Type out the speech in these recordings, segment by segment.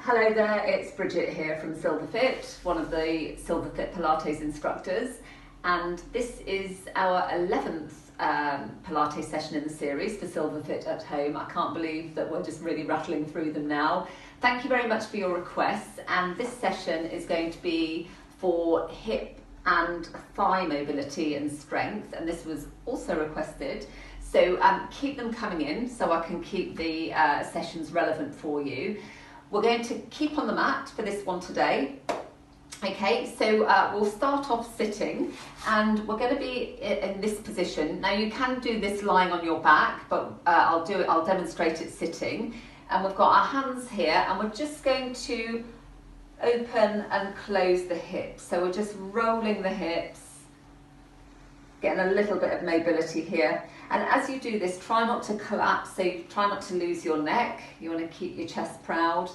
Hello there, it's Brigit here from Silverfit, one of the Silverfit Pilates instructors, and this is our 11th Pilates session in the series for Silverfit at home. I can't believe that we're just really rattling through them now. Thank you very much for your requests, and this session is going to be for hip and thigh mobility and strength, and this was also requested. So keep them coming in so I can keep the sessions relevant for you. We're going to keep on the mat for this one today. Okay, so we'll start off sitting, and we're going to be in this position. Now you can do this lying on your back, but I'll demonstrate it sitting. And we've got our hands here, and we're just going to open and close the hips. So we're just rolling the hips, getting a little bit of mobility here. And as you do this, try not to collapse, so try not to lose your neck. You want to keep your chest proud.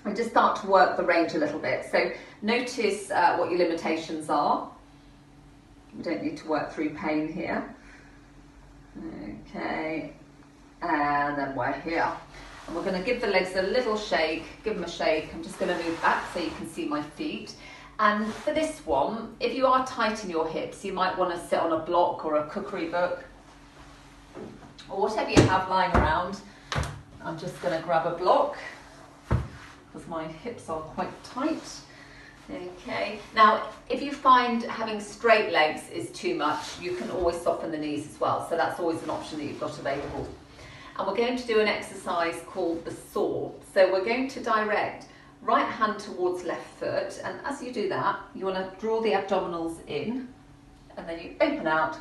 And just start to work the range a little bit. So notice what your limitations are. We don't need to work through pain here. Okay, and then we're here. And we're going to give the legs a little shake, give them a shake. I'm just going to move back so you can see my feet. And for this one, if you are tight in your hips, you might want to sit on a block or a cookery book, or whatever you have lying around. I'm just going to grab a block, because my hips are quite tight. Okay, now if you find having straight legs is too much, you can always soften the knees as well, so that's always an option that you've got available. And we're going to do an exercise called the saw. So we're going to direct right hand towards left foot, and as you do that, you want to draw the abdominals in, and then you open out,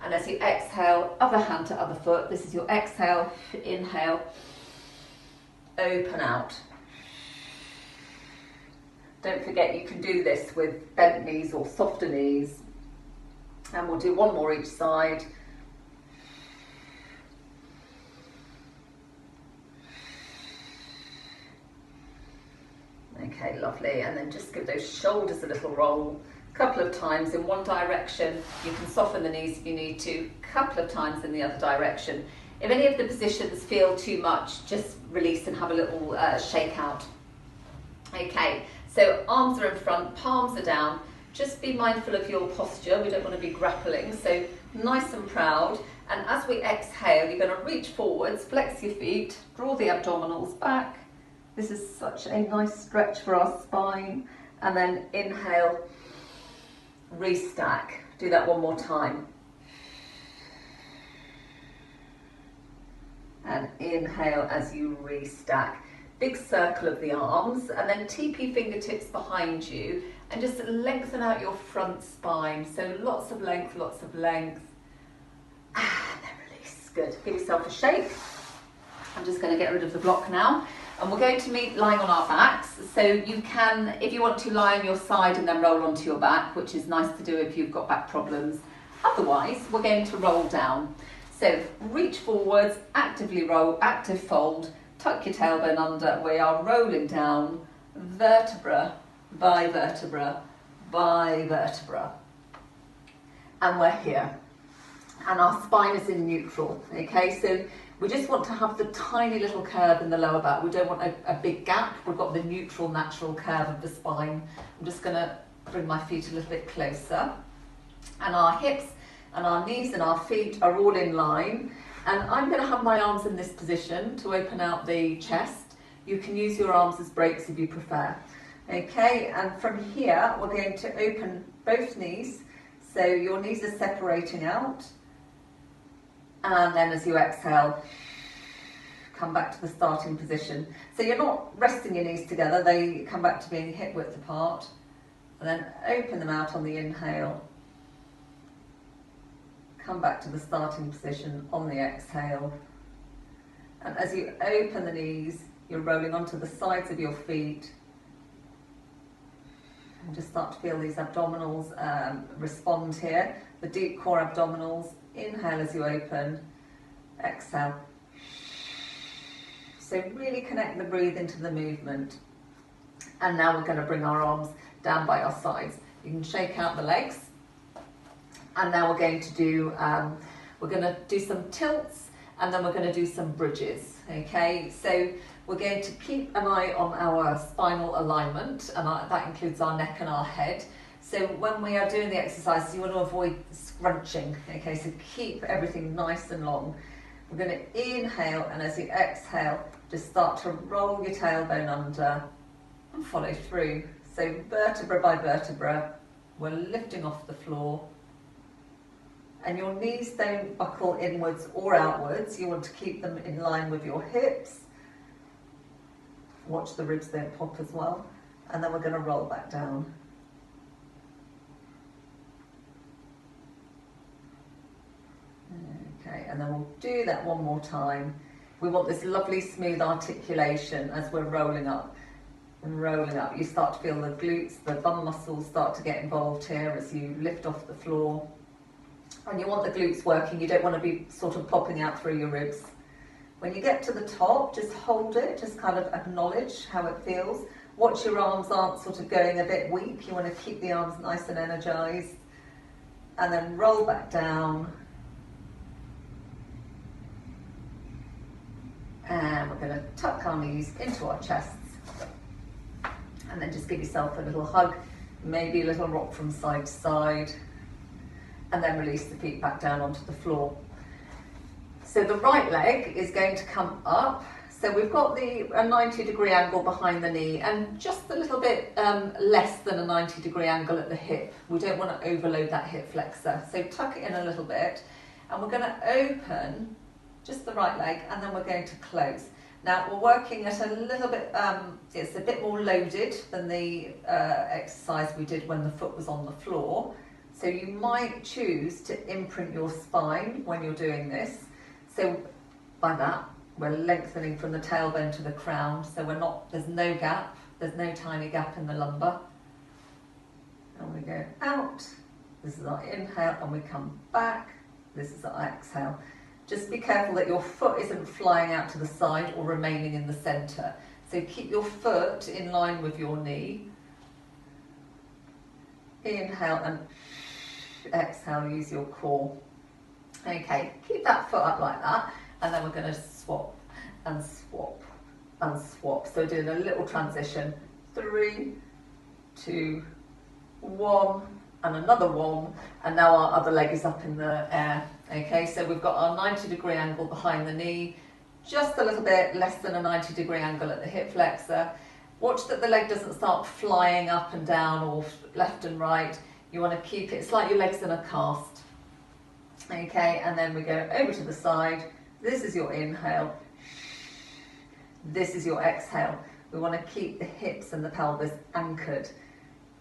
and as you exhale, other hand to other foot. This is your exhale, inhale, open out. Don't forget you can do this with bent knees or softer knees. And we'll do one more each side. Okay, lovely. And then just give those shoulders a little roll. A couple of times in one direction. You can soften the knees if you need to. A couple of times in the other direction. If any of the positions feel too much, just release and have a little shake out. Okay. So arms are in front, palms are down. Just be mindful of your posture. We don't want to be grappling. So nice and proud. And as we exhale, you're going to reach forwards, flex your feet, draw the abdominals back. This is such a nice stretch for our spine. And then inhale, restack. Do that one more time. And inhale as you restack. Big circle of the arms, and then TP fingertips behind you, and just lengthen out your front spine. So lots of length, lots of length. And then release. Good. Give yourself a shake. I'm just going to get rid of the block now. And we're going to meet lying on our backs. So you can, if you want to, lie on your side and then roll onto your back, which is nice to do if you've got back problems. Otherwise, we're going to roll down. So reach forwards, actively roll, active fold. Tuck your tailbone under. We are rolling down vertebra by vertebra by vertebra. And we're here. And our spine is in neutral. Okay, so we just want to have the tiny little curve in the lower back. We don't want a big gap. We've got the neutral, natural curve of the spine. I'm just going to bring my feet a little bit closer. And our hips and our knees and our feet are all in line. And I'm going to have my arms in this position to open out the chest. You can use your arms as brakes if you prefer. Okay, and from here we're going to open both knees. So your knees are separating out. And then as you exhale, come back to the starting position. So you're not resting your knees together, they come back to being hip width apart. And then open them out on the inhale. Come back to the starting position on the exhale. And as you open the knees, you're rolling onto the sides of your feet. And just start to feel these abdominals respond here. The deep core abdominals. Inhale as you open. Exhale. So really connect the breathe into the movement. And now we're going to bring our arms down by our sides. You can shake out the legs. And now we're going to do some tilts, and then we're going to do some bridges. Okay, so We're going to keep an eye on our spinal alignment, and that includes our neck and our head. So when we are doing the exercises, you want to avoid scrunching, okay? So keep everything nice and long. We're going to inhale, and as you exhale, just start to roll your tailbone under and follow through. So vertebra by vertebra, we're lifting off the floor. And your knees don't buckle inwards or outwards. You want to keep them in line with your hips. Watch the ribs don't pop as well. And then we're going to roll back down. Okay, and then we'll do that one more time. We want this lovely smooth articulation as we're rolling up and rolling up. You start to feel the glutes, the bum muscles start to get involved here as you lift off the floor. And you want the glutes working, you don't want to be sort of popping out through your ribs. When you get to the top, just hold it, just kind of acknowledge how it feels. Watch your arms aren't sort of going a bit weak, you want to keep the arms nice and energized. And then roll back down. And we're going to tuck our knees into our chests. And then just give yourself a little hug, maybe a little rock from side to side. And then release the feet back down onto the floor. So the right leg is going to come up. So we've got a 90-degree angle behind the knee and just a little bit less than a 90-degree angle at the hip. We don't want to overload that hip flexor. So tuck it in a little bit, and we're going to open just the right leg, and then we're going to close. Now we're working at a little bit, it's a bit more loaded than the exercise we did when the foot was on the floor. So you might choose to imprint your spine when you're doing this. So by that, we're lengthening from the tailbone to the crown. So there's no gap, there's no tiny gap in the lumbar. And we go out, this is our inhale, and we come back, this is our exhale. Just be careful that your foot isn't flying out to the side or remaining in the center. So keep your foot in line with your knee. Inhale and exhale, use your core. Okay, keep that foot up like that, and then we're going to swap and swap and swap. So doing a little transition, 3, 2, 1, and another 1, and now our other leg is up in the air. Okay, so we've got our 90-degree angle behind the knee, just a little bit less than a 90-degree angle at the hip flexor. Watch that the leg doesn't start flying up and down or left and right. You want to keep it, it's like your legs in a cast. Okay, and then we go over to the side. This is your inhale. This is your exhale. We want to keep the hips and the pelvis anchored.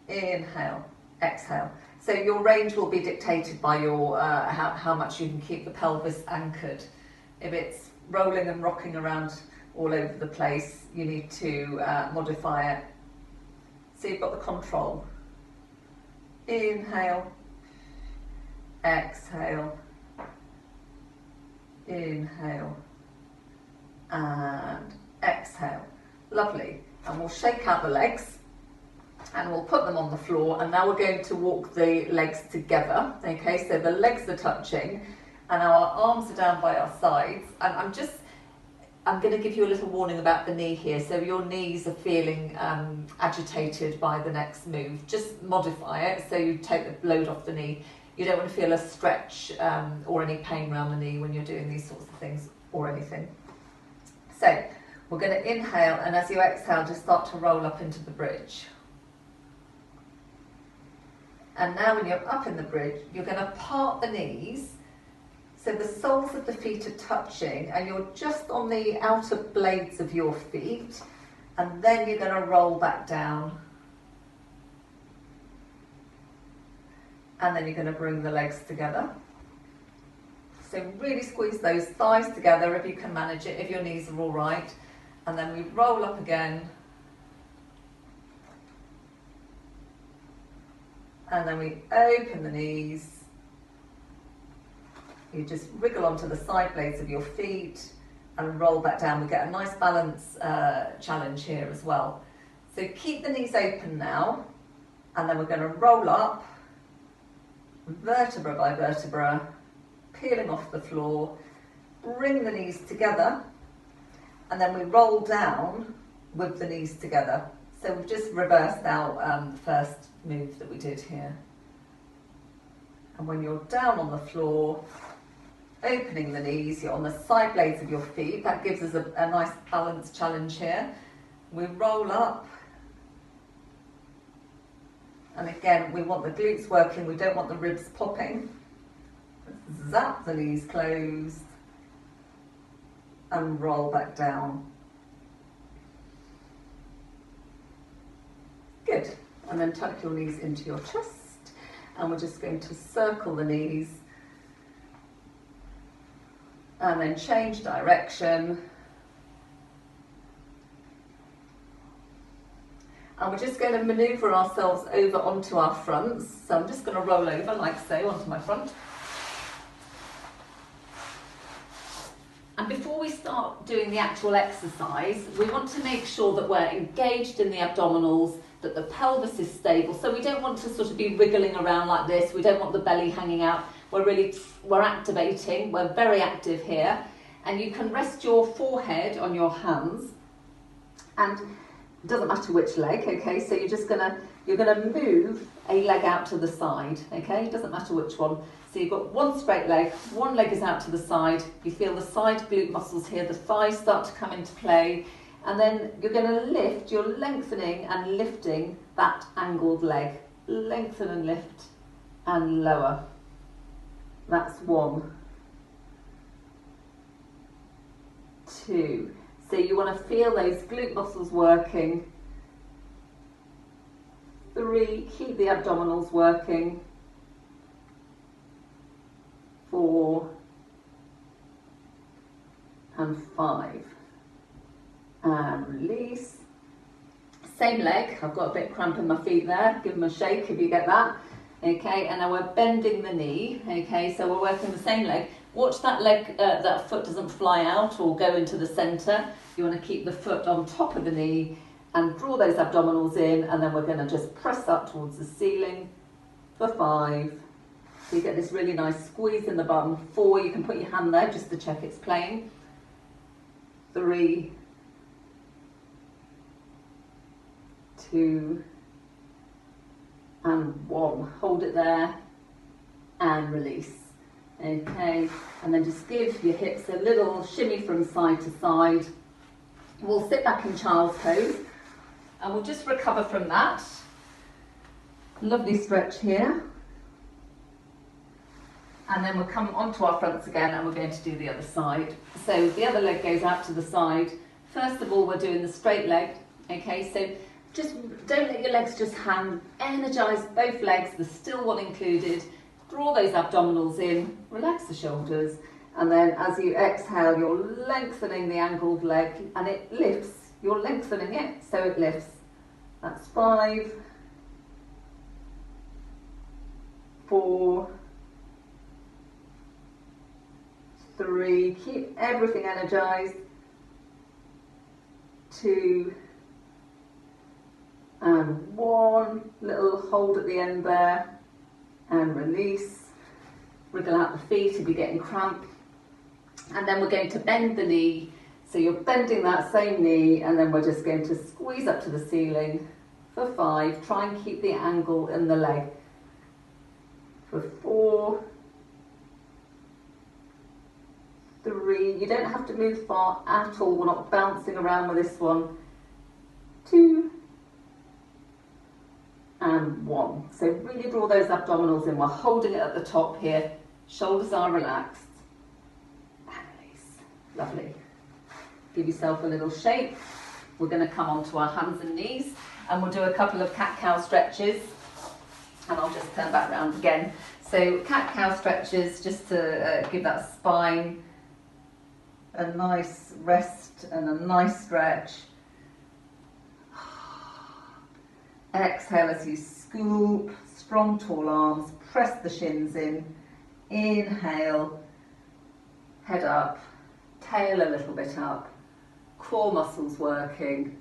Inhale, exhale. So your range will be dictated by your how much you can keep the pelvis anchored. If it's rolling and rocking around all over the place, you need to modify it. So you've got the control. Inhale, exhale, inhale, and exhale. Lovely. And we'll shake out the legs and we'll put them on the floor, and now we're going to walk the legs together. Okay, so the legs are touching and our arms are down by our sides, and I'm going to give you a little warning about the knee here. So your knees are feeling agitated by the next move. Just modify it so you take the load off the knee. You don't want to feel a stretch or any pain around the knee when you're doing these sorts of things or anything. So we're going to inhale, and as you exhale, just start to roll up into the bridge. And now when you're up in the bridge, you're going to part the knees. So the soles of the feet are touching, and you're just on the outer blades of your feet, and then you're going to roll back down. And then you're going to bring the legs together. So really squeeze those thighs together if you can manage it, if your knees are all right. And then we roll up again. And then we open the knees. You just wriggle onto the side blades of your feet and roll back down. We get a nice balance challenge here as well. So keep the knees open now, and then we're going to roll up, vertebra by vertebra, peeling off the floor. Bring the knees together, and then we roll down with the knees together. So we've just reversed our first move that we did here. And when you're down on the floor, opening the knees, you're on the side blades of your feet. That gives us a nice balance challenge here. We roll up. And again, we want the glutes working, we don't want the ribs popping. Zap the knees closed. And roll back down. Good. And then tuck your knees into your chest. And we're just going to circle the knees. And then change direction. And we're just going to manoeuvre ourselves over onto our fronts. So I'm just going to roll over like so onto my front. And before we start doing the actual exercise, we want to make sure that we're engaged in the abdominals, that the pelvis is stable. So we don't want to sort of be wriggling around like this. We don't want the belly hanging out. We're activating. We're very active here. And you can rest your forehead on your hands. And it doesn't matter which leg, okay? So you're gonna move a leg out to the side, okay? It doesn't matter which one. So you've got one straight leg, one leg is out to the side. You feel the side glute muscles here, the thighs start to come into play. And then you're gonna lift, you're lengthening and lifting that angled leg. Lengthen and lift and lower. That's 1, 2. So you want to feel those glute muscles working. 3, keep the abdominals working. 4 and 5. And release. Same leg, I've got a bit of cramp in my feet there, give them a shake if you get that. Okay, and now we're bending the knee, okay, so we're working the same leg. Watch that leg, that foot doesn't fly out or go into the centre. You want to keep the foot on top of the knee and draw those abdominals in, and then we're going to just press up towards the ceiling for 5. So you get this really nice squeeze in the bum. 4, you can put your hand there just to check it's playing. 3, 2, and 1. Hold it there and release. Okay, and then just give your hips a little shimmy from side to side. We'll sit back in child's pose and we'll just recover from that. Lovely stretch here. And then we'll come onto our fronts again and we're going to do the other side. So the other leg goes out to the side. First of all, we're doing the straight leg. Okay, so just don't let your legs just hang. Energize both legs, there's still one included. Draw those abdominals in, relax the shoulders, and then as you exhale, you're lengthening the angled leg and it lifts. You're lengthening it, so it lifts. That's 5, 4, 3, keep everything energized. 2, and 1, little hold at the end there. And release, wriggle out the feet if you're getting cramp. And then we're going to bend the knee. So you're bending that same knee and then we're just going to squeeze up to the ceiling for 5. Try and keep the angle in the leg. For 4, 3, you don't have to move far at all. We're not bouncing around with this one. 2, and 1. So really draw those abdominals in. We're holding it at the top here. Shoulders are relaxed. And release. Lovely. Give yourself a little shake. We're going to come onto our hands and knees and we'll do a couple of cat-cow stretches. And I'll just turn back round again. So cat-cow stretches just to give that spine a nice rest and a nice stretch. Exhale as you scoop, strong tall arms, press the shins in. Inhale, head up, tail a little bit up, core muscles working.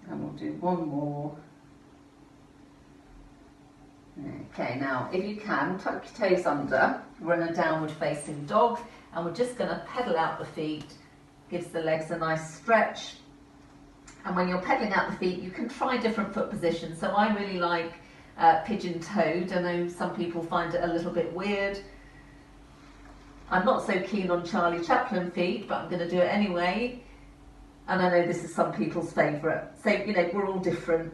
And we'll do one more. Okay, now if you can, tuck your toes under. We're in a downward facing dog and we're just going to pedal out the feet gives the legs a nice stretch. And when you're pedaling out the feet, you can try different foot positions. So I really like pigeon-toed. I know some people find it a little bit weird. I'm not so keen on Charlie Chaplin feet, but I'm going to do it anyway. And I know this is some people's favourite. So, you know, we're all different.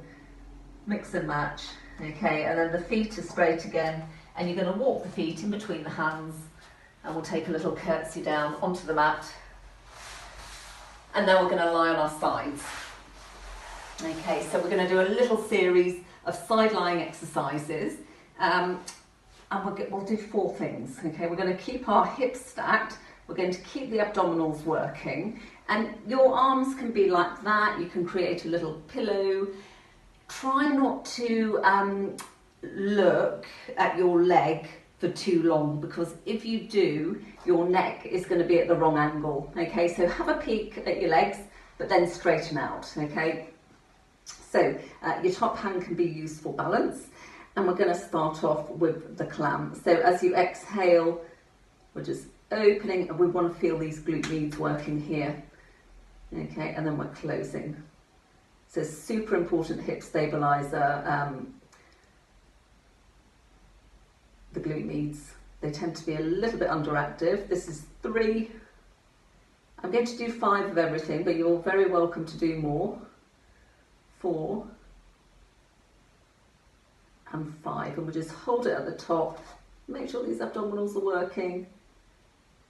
Mix and match. Okay, and then the feet are straight again. And you're going to walk the feet in between the hands. And we'll take a little curtsy down onto the mat. And then we're going to lie on our sides. Okay, so we're going to do a little series of side lying exercises. And we'll do 4 things. Okay, we're going to keep our hips stacked. We're going to keep the abdominals working. And your arms can be like that. You can create a little pillow. Try not to look at your leg for too long, because if you do, your neck is going to be at the wrong angle. Okay, so have a peek at your legs, but then straighten out. Okay, so your top hand can be used for balance, and we're going to start off with the clam. So as you exhale, we're just opening, and we want to feel these glute medius working here. Okay, and then we're closing. So super important hip stabilizer. The glute medius, they tend to be a little bit underactive. This is 3. I'm going to do 5 of everything, but you're very welcome to do more. 4 and 5, and we'll just hold it at the top. Make sure these abdominals are working,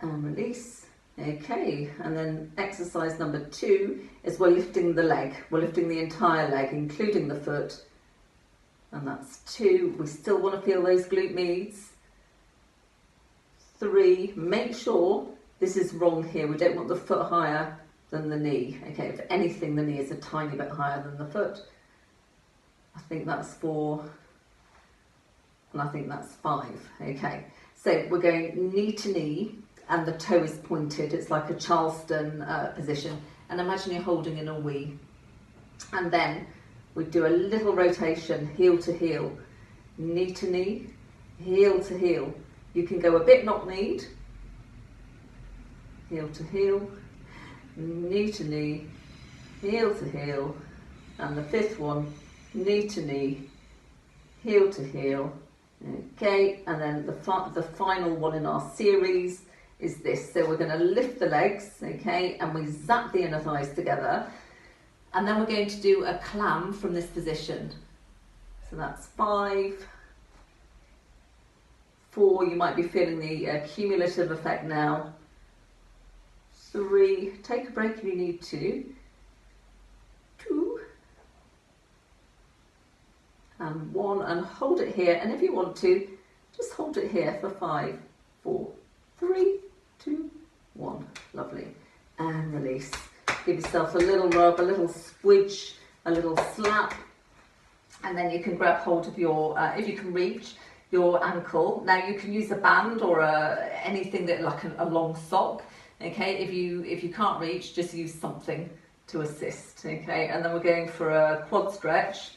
and release. Okay, and then exercise number 2 is we're lifting the leg. We're lifting the entire leg, including the foot. And that's 2. We still want to feel those glute medius. 3. Make sure this is wrong here. We don't want the foot higher than the knee. Okay, if anything, the knee is a tiny bit higher than the foot. I think that's 4. And I think that's 5. Okay, so we're going knee to knee, and the toe is pointed. It's like a Charleston position. And imagine you're holding in a wee. And then we do a little rotation, heel to heel, knee to knee, heel to heel. You can go a bit knock-kneed, heel to heel, knee to knee, heel to heel, and the 5th one, knee to knee, heel to heel. Okay, and then the final one in our series is this. So we're going to lift the legs, okay, and we zap the inner thighs together. And then we're going to do a clam from this position. So that's 5, 4, you might be feeling the cumulative effect now. 3, take a break if you need to. 2, and 1, and hold it here. And if you want to, just hold it here for 5, 4, 3, 2, 1. Lovely. And release. Give yourself a little rub, a little squidge, a little slap, and then you can grab hold of your, if you can reach, your ankle. Now you can use a band or anything that like a long sock. Okay, if you can't reach, just use something to assist. Okay, and then we're going for a quad stretch,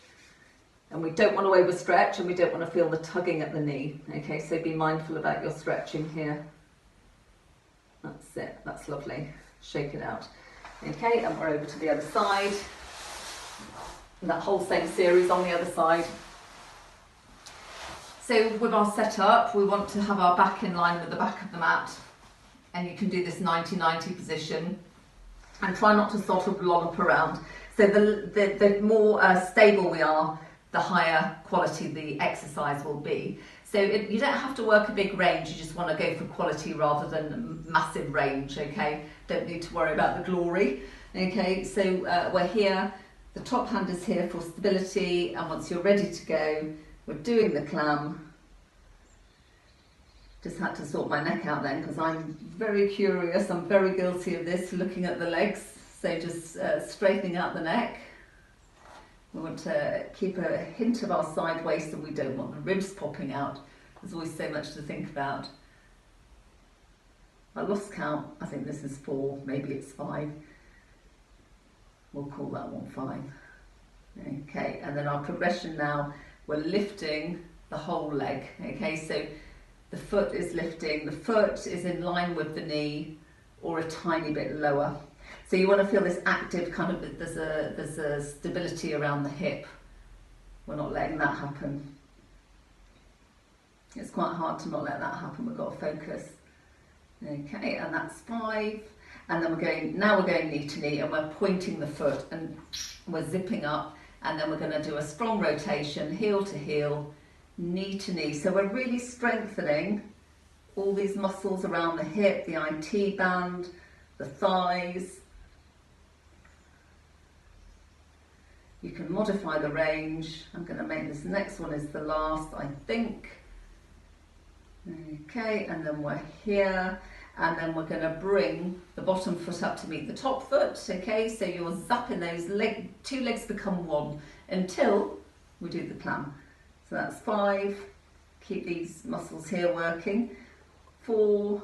and we don't want to overstretch, and we don't want to feel the tugging at the knee. Okay, so be mindful about your stretching here. That's it. That's lovely. Shake it out. Okay, and we're over to the other side. And that whole same series on the other side. So with our setup, we want to have our back in line with the back of the mat. And you can do this 90-90 position. And try not to sort of lollop around. So the more stable we are, the higher quality the exercise will be. So you don't have to work a big range, you just want to go for quality rather than massive range, okay? Don't need to worry about the glory, okay? So we're here, the top hand is here for stability, and once you're ready to go, we're doing the clam. Just had to sort my neck out then, because I'm very curious, I'm very guilty of this, looking at the legs. So just straightening out the neck. We want to keep a hint of our side waist, and we don't want the ribs popping out. There's always so much to think about. I lost count. I think this is 4, maybe it's 5. We'll call that one 5. Okay, and then our progression now, we're lifting the whole leg. Okay, so the foot is lifting, the foot is in line with the knee or a tiny bit lower. So you want to feel this active kind of, there's a stability around the hip. We're not letting that happen. It's quite hard to not let that happen. We've got to focus. Okay, and that's 5. And then now we're going knee to knee, and we're pointing the foot and we're zipping up, and then we're going to do a strong rotation, heel to heel, knee to knee. So we're really strengthening all these muscles around the hip, the IT band, the thighs. You can modify the range. I'm going to make this next one is the last, I think. Okay, and then we're here. And then we're going to bring the bottom foot up to meet the top foot, okay? So you're zapping those two legs become one until we do the plan. So that's 5. Keep these muscles here working. 4,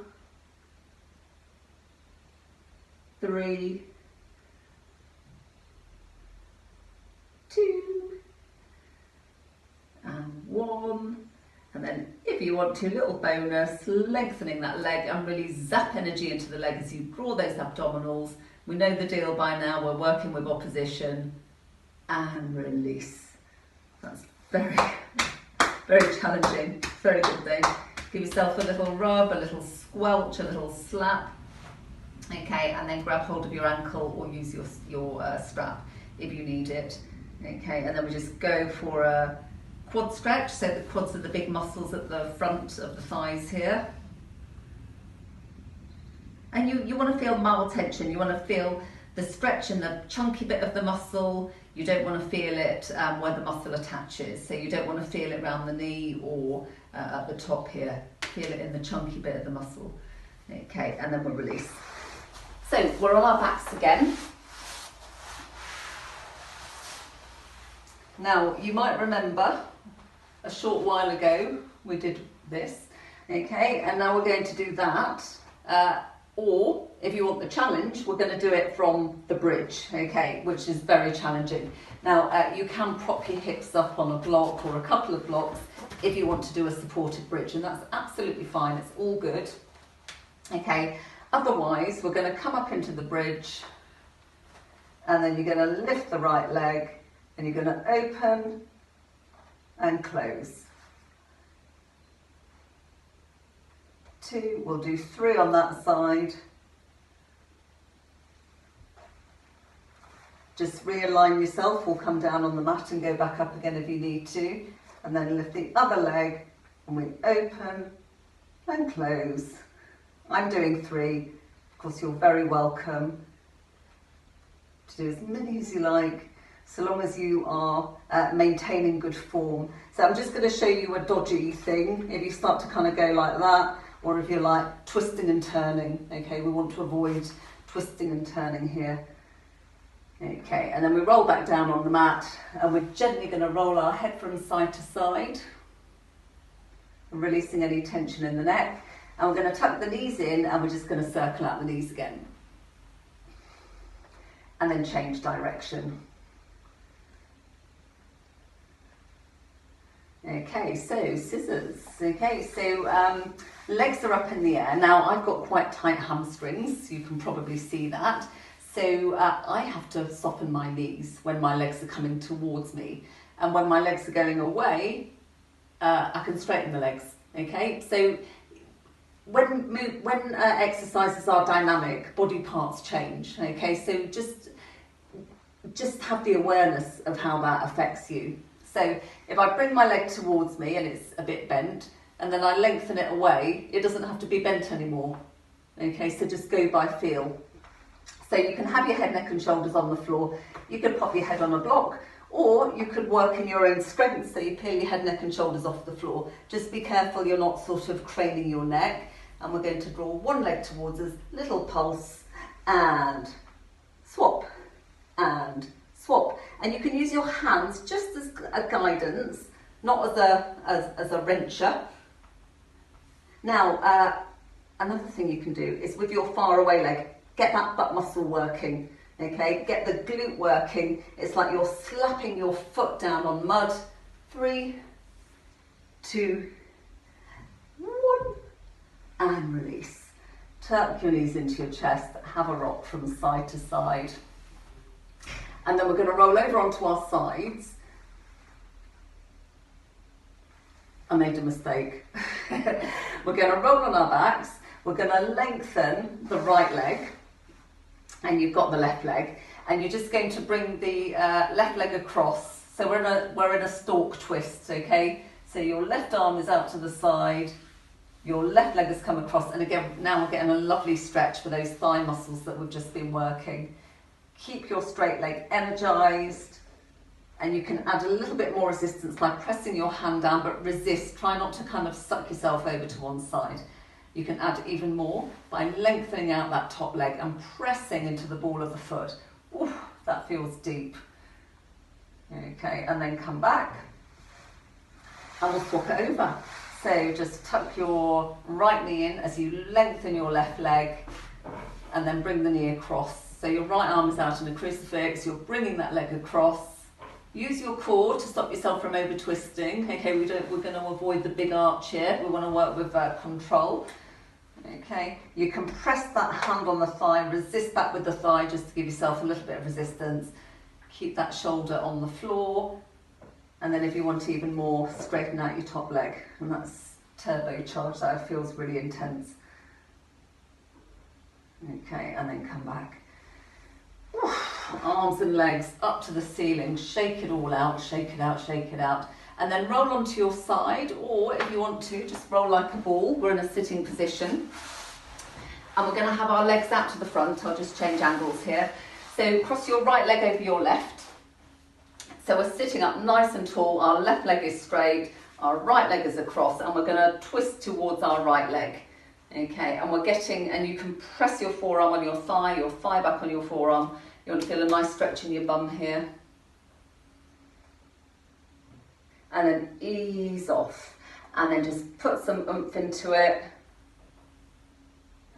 3, 2, and 1. And then if you want to, little bonus, lengthening that leg and really zap energy into the leg as you draw those abdominals. We know the deal by now, we're working with opposition, and release. That's very, very challenging, very good thing. Give yourself a little rub, a little squelch, a little slap. Okay, and then grab hold of your ankle or use your strap if you need it. Okay, and then we just go for a quad stretch, so the quads are the big muscles at the front of the thighs here. And you want to feel mild tension, you want to feel the stretch in the chunky bit of the muscle. You don't want to feel it where the muscle attaches, so you don't want to feel it around the knee or at the top here. Feel it in the chunky bit of the muscle. Okay, and then we'll release. So we're on our backs again. Now you might remember a short while ago we did this, okay, and now we're going to do that, or if you want the challenge, we're going to do it from the bridge, okay, which is very challenging. Now you can prop your hips up on a block or a couple of blocks if you want to do a supported bridge, and that's absolutely fine, it's all good, okay. Otherwise we're going to come up into the bridge, and then you're going to lift the right leg and you're going to open and close. 2, we'll do 3 on that side. Just realign yourself, or come down on the mat and go back up again if you need to. And then lift the other leg and we open and close. I'm doing 3. Of course, you're very welcome to do as many as you like, so long as you are maintaining good form. So I'm just going to show you a dodgy thing. If you start to kind of go like that, or if you're like twisting and turning, okay, we want to avoid twisting and turning here. Okay, and then we roll back down on the mat, and we're gently going to roll our head from side to side, releasing any tension in the neck. And we're going to tuck the knees in, and we're just going to circle out the knees again. And then change direction. Okay, so scissors. Okay, so legs are up in the air. Now I've got quite tight hamstrings, you can probably see that. So I have to soften my knees when my legs are coming towards me. And when my legs are going away, I can straighten the legs. Okay, so when exercises are dynamic, body parts change. Okay, so just have the awareness of how that affects you. So if I bring my leg towards me and it's a bit bent, and then I lengthen it away, it doesn't have to be bent anymore. Okay, so just go by feel. So you can have your head, neck and shoulders on the floor. You could pop your head on a block, or you could work in your own strength, so you peel your head, neck and shoulders off the floor. Just be careful you're not sort of craning your neck. And we're going to draw one leg towards us, little pulse, and swap, and swap. And you can use your hands just as a guidance, not as a wrencher. Now, another thing you can do is with your far away leg, get that butt muscle working, okay? Get the glute working. It's like you're slapping your foot down on mud. 3, 2, 1, and release. tuck your knees into your chest, have a rock from side to side. And then we're going to roll over onto our sides. I made a mistake. We're going to roll on our backs. We're going to lengthen the right leg, and you've got the left leg, and you're just going to bring the left leg across. So we're in a stalk twist, okay? So your left arm is out to the side, your left leg has come across, and again, now we're getting a lovely stretch for those thigh muscles that we've just been working. Keep your straight leg energized, and you can add a little bit more resistance by pressing your hand down, but resist. Try not to kind of suck yourself over to one side. You can add even more by lengthening out that top leg and pressing into the ball of the foot. Ooh, that feels deep. Okay, and then come back, and we'll swap it over. So just tuck your right knee in as you lengthen your left leg, and then bring the knee across. So your right arm is out in a crucifix, you're bringing that leg across. Use your core to stop yourself from over twisting. Okay, we're going to avoid the big arch here. We want to work with control. Okay, you can press that hand on the thigh, resist back with the thigh just to give yourself a little bit of resistance. Keep that shoulder on the floor. And then if you want even more, straighten out your top leg. And that's turbocharged, that feels really intense. Okay, and then come back. Arms and legs up to the ceiling, shake it all out, shake it out, shake it out. And then roll onto your side, or if you want to, just roll like a ball. We're in a sitting position. And we're going to have our legs out to the front. I'll just change angles here. So cross your right leg over your left. So we're sitting up nice and tall, our left leg is straight, our right leg is across, and we're going to twist towards our right leg. Okay, and we're getting, and you can press your forearm on your thigh back on your forearm. You want to feel a nice stretch in your bum here. And then ease off. And then just put some oomph into it.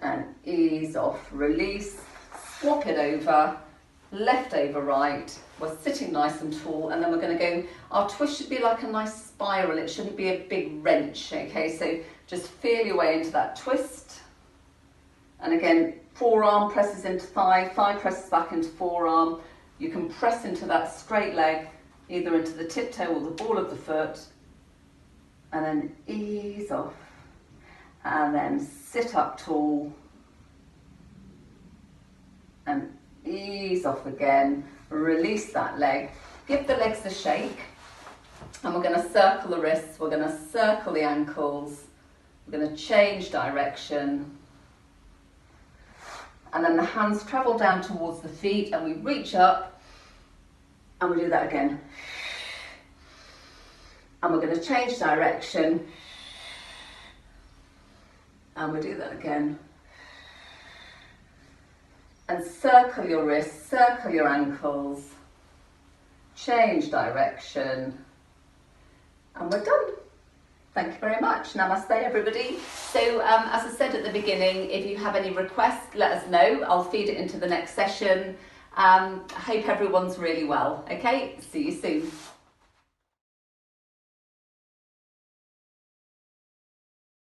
And ease off. Release. Swap it over. Left over right. We're sitting nice and tall. And then we're going to go, our twist should be like a nice spiral. It shouldn't be a big wrench. Okay, so just feel your way into that twist. And again, forearm presses into thigh, thigh presses back into forearm. You can press into that straight leg, either into the tiptoe or the ball of the foot, and then ease off. And then sit up tall, and ease off again. Release that leg. Give the legs a shake, and we're going to circle the wrists, we're going to circle the ankles, we're going to change direction. And then the hands travel down towards the feet, and we reach up, and we do that again. And we're going to change direction, and we do that again. And circle your wrists, circle your ankles, change direction, and we're done. Thank you very much. Namaste, everybody. So, as I said at the beginning, if you have any requests, let us know. I'll feed it into the next session. I hope everyone's really well. Okay, see you soon.